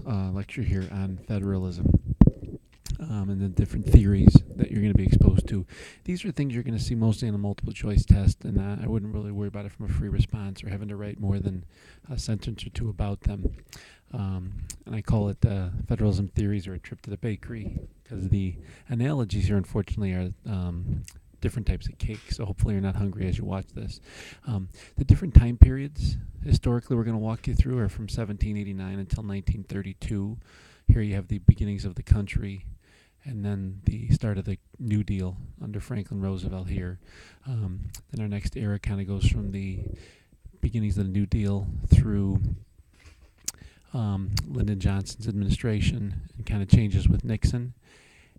lecture here on federalism and the different theories that you're going to be exposed to. These are things you're going to see mostly in a multiple choice test, and I wouldn't really worry about it from a free response or having to write more than a sentence or two about them. And I call it Federalism Theories or a trip to the bakery, because the analogies here, unfortunately, are different types of cake, so hopefully you're not hungry as you watch this. The different time periods, historically, we're going to walk you through are from 1789 until 1932. Here you have the beginnings of the country, and then the start of the New Deal under Franklin Roosevelt here. Then our next era kind of goes from the beginnings of the New Deal through Lyndon Johnson's administration and kind of changes with Nixon.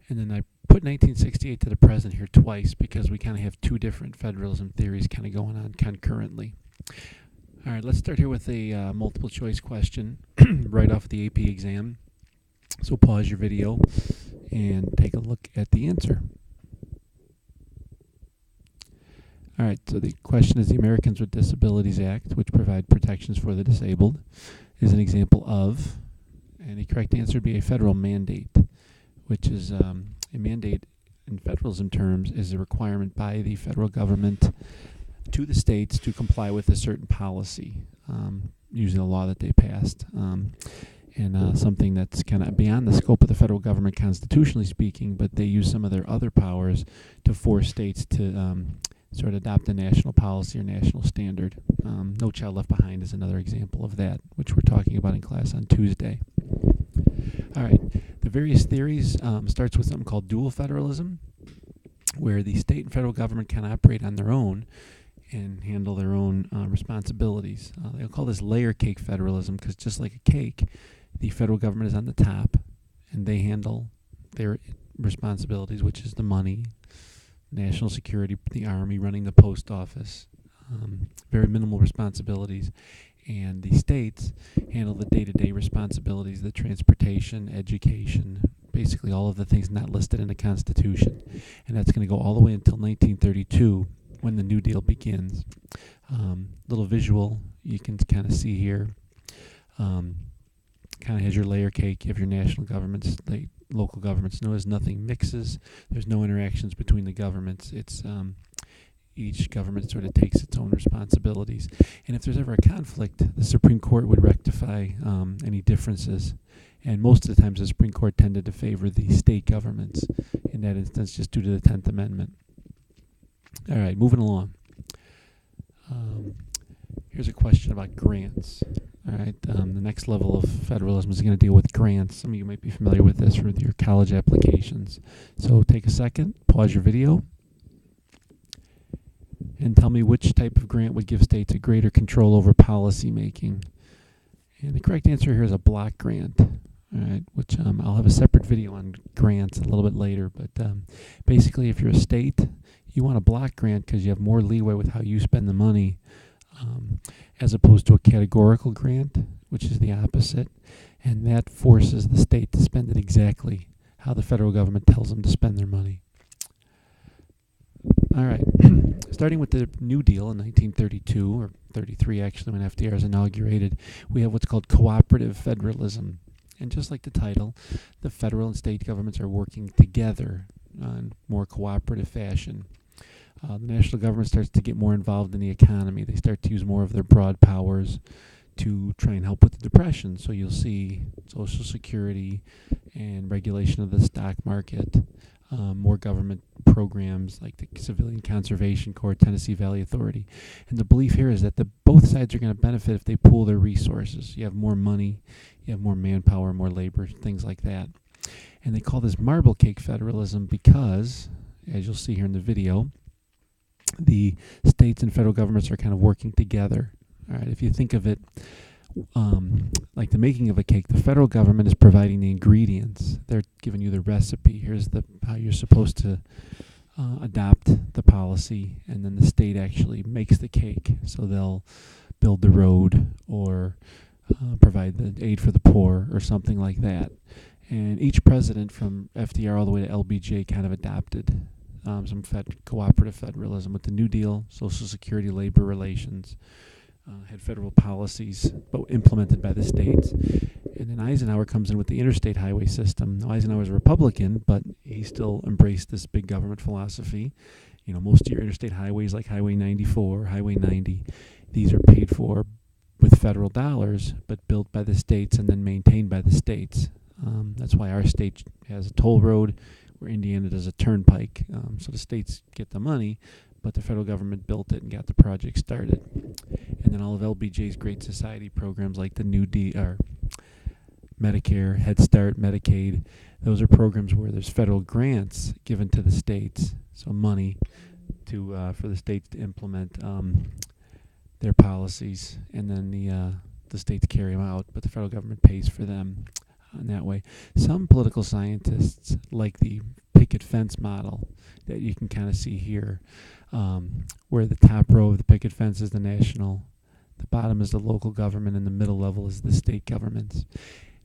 And then I put 1968 to the present here twice because we kind of have two different federalism theories kind of going on concurrently. All right, let's start here with a multiple choice question right off the AP exam. So pause your video and take a look at the answer. All right, so the question is the Americans with Disabilities Act, which provide protections for the disabled, is an example of, and the correct answer would be a federal mandate, which is a mandate in federalism terms is a requirement by the federal government to the states to comply with a certain policy using a law that they passed. And something that's kind of beyond the scope of the federal government constitutionally speaking, but they use some of their other powers to force states to sort of adopt a national policy or national standard. No Child Left Behind is another example of that, which we're talking about in class on Tuesday. All right, the various theories starts with something called dual federalism, where the state and federal government can operate on their own and handle their own responsibilities. They'll call this layer cake federalism because just like a cake, the federal government is on the top and they handle their responsibilities, which is the money, national security, the army, running the post office, very minimal responsibilities. And the states handle the day-to-day responsibilities, the transportation, education, basically all of the things not listed in the Constitution. And that's going to go all the way until 1932 when the New Deal begins. Little visual you can kind of see here. Kind of has your layer cake. You have your national governments, state, local governments. Notice nothing mixes. There's no interactions between the governments. It's each government sort of takes its own responsibilities. And if there's ever a conflict, the Supreme Court would rectify any differences. And most of the times the Supreme Court tended to favor the state governments in that instance just due to the 10th Amendment. All right, moving along. Here's a question about grants. All right, the next level of federalism is going to deal with grants. Some of you might be familiar with this from your college applications. So take a second, pause your video, and tell me which type of grant would give states a greater control over policy making. And the correct answer here is a block grant. All right, which I'll have a separate video on grants a little bit later. But basically, if you're a state, you want a block grant because you have more leeway with how you spend the money, as opposed to a categorical grant, which is the opposite. And that forces the state to spend it exactly how the federal government tells them to spend their money. All right, starting with the New Deal in 1932, or 33 actually, when FDR is inaugurated, we have what's called cooperative federalism. And just like the title, the federal and state governments are working together in more cooperative fashion. The national government starts to get more involved in the economy. They start to use more of their broad powers to try and help with the Depression. So you'll see Social Security and regulation of the stock market, more government programs like the Civilian Conservation Corps, Tennessee Valley Authority. And the belief here is that both sides are going to benefit if they pool their resources. You have more money, you have more manpower, more labor, things like that. And they call this marble cake federalism because, as you'll see here in the video, the states and federal governments are kind of working together. All right, if you think of it like the making of a cake, the federal government is providing the ingredients. They're giving you the recipe. Here's how you're supposed to adopt the policy, and then the state actually makes the cake. So they'll build the road or provide the aid for the poor or something like that. And each president from FDR all the way to LBJ kind of adopted some cooperative federalism with the New Deal, Social Security, labor relations, had federal policies but implemented by the states. And then Eisenhower comes in with the interstate highway system. Now, Eisenhower's a Republican, but he still embraced this big government philosophy. Most of your interstate highways, like Highway 94, Highway 90, these are paid for with federal dollars, but built by the states and then maintained by the states. That's why our state has a toll road, where Indiana does a turnpike. So the states get the money, but the federal government built it and got the project started. And then all of LBJ's Great Society programs, like the Medicare, Head Start, Medicaid, those are programs where there's federal grants given to the states, so money for the states to implement their policies, and then the states carry them out, but the federal government pays for them in that way. Some political scientists like the picket fence model that you can kind of see here, where the top row of the picket fence is the national, the bottom is the local government, and the middle level is the state governments.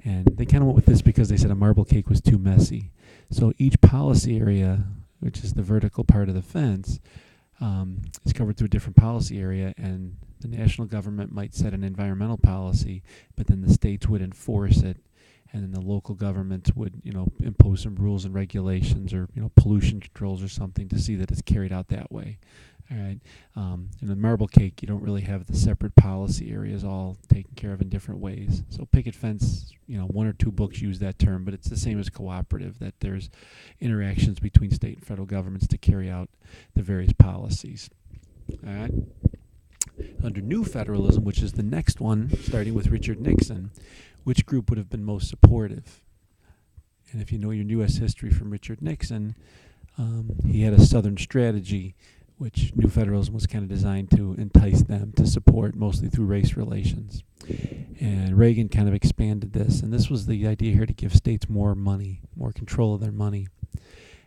And they kind of went with this because they said a marble cake was too messy. So each policy area, which is the vertical part of the fence, is covered through a different policy area, and the national government might set an environmental policy, but then the states would enforce it, and then the local government would, impose some rules and regulations, or pollution controls or something, to see that it's carried out that way. All right. In the marble cake, you don't really have the separate policy areas all taken care of in different ways. So picket fence, one or two books use that term, but it's the same as cooperative, that there's interactions between state and federal governments to carry out the various policies. All right. Under new federalism, which is the next one, starting with Richard Nixon, which group would have been most supportive? And if you know your U.S. history from Richard Nixon, he had a Southern strategy, which New Federalism was kind of designed to entice them to support, mostly through race relations. And Reagan kind of expanded this, and this was the idea here, to give states more money, more control of their money.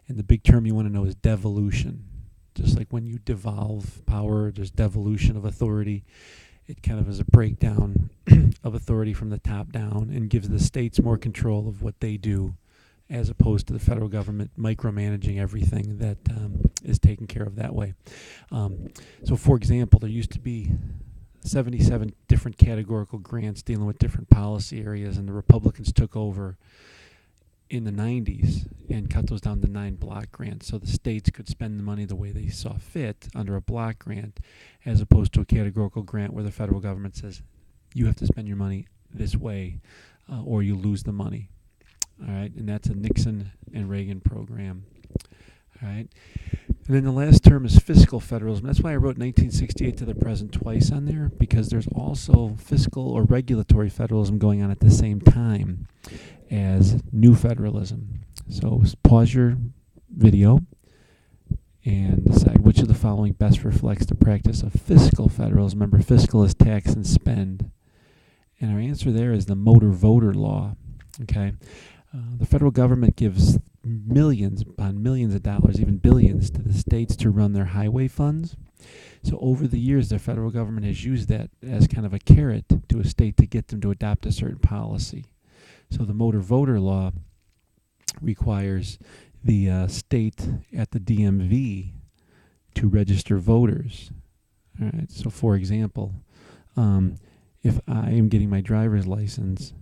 And the big term you want to know is devolution. Just like when you devolve power, there's devolution of authority. It kind of is a breakdown of authority from the top down, and gives the states more control of what they do, as opposed to the federal government micromanaging everything that is taken care of that way. So, for example, there used to be 77 different categorical grants dealing with different policy areas, and the Republicans took over in the 90s and cut those down to 9 block grants, so the states could spend the money the way they saw fit under a block grant, as opposed to a categorical grant where the federal government says, you have to spend your money this way, or you lose the money. All right, and that's a Nixon and Reagan program. All right, and then the last term is fiscal federalism. That's why I wrote 1968 to the present twice on there, because there's also fiscal or regulatory federalism going on at the same time as new federalism. So pause your video and decide which of the following best reflects the practice of fiscal federalism. Remember, fiscal is tax and spend. And our answer there is the motor voter law. Okay. The federal government gives millions upon millions of dollars, even billions, to the states to run their highway funds. So over the years, the federal government has used that as kind of a carrot to a state to get them to adopt a certain policy. So the motor voter law requires the state at the DMV to register voters. All right. So, for example, if I am getting my driver's license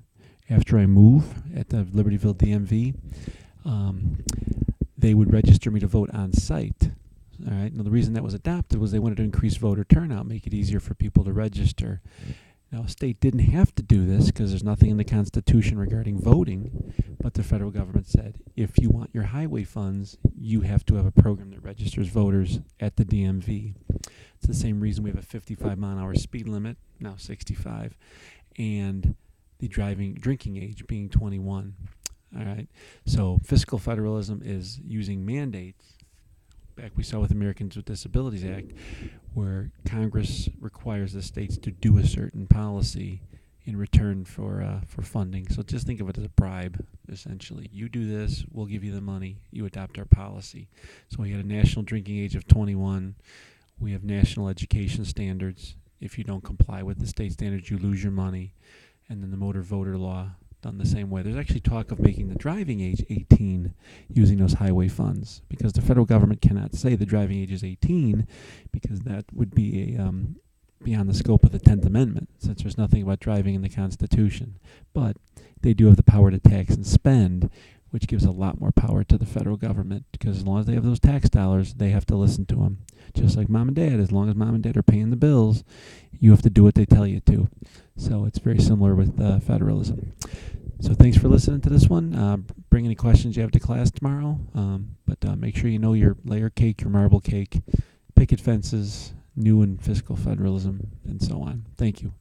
after I move at the Libertyville DMV, they would register me to vote on site. All right. Now, the reason that was adopted was they wanted to increase voter turnout, make it easier for people to register. Now, a state didn't have to do this because there's nothing in the Constitution regarding voting, but the federal government said, if you want your highway funds, you have to have a program that registers voters at the DMV. It's the same reason we have a 55-mile-an-hour speed limit, now 65, and the drinking age being 21. All right. So fiscal federalism is using mandates, back we saw with Americans with Disabilities Act, where Congress requires the states to do a certain policy in return for funding. So just think of it as a bribe, essentially. You do this, we'll give you the money, you adopt our policy. So we had a national drinking age of 21. We have national education standards. If you don't comply with the state standards, you lose your money. And then the motor voter law, done the same way. There's actually talk of making the driving age 18 using those highway funds, because the federal government cannot say the driving age is 18, because that would be beyond the scope of the 10th Amendment, since there's nothing about driving in the Constitution. But they do have the power to tax and spend, which gives a lot more power to the federal government, because as long as they have those tax dollars, they have to listen to them. Just like mom and dad, as long as mom and dad are paying the bills, you have to do what they tell you to. So it's very similar with federalism. So thanks for listening to this one. Bring any questions you have to class tomorrow, but make sure you know your layer cake, your marble cake, picket fences, new and fiscal federalism, and so on. Thank you.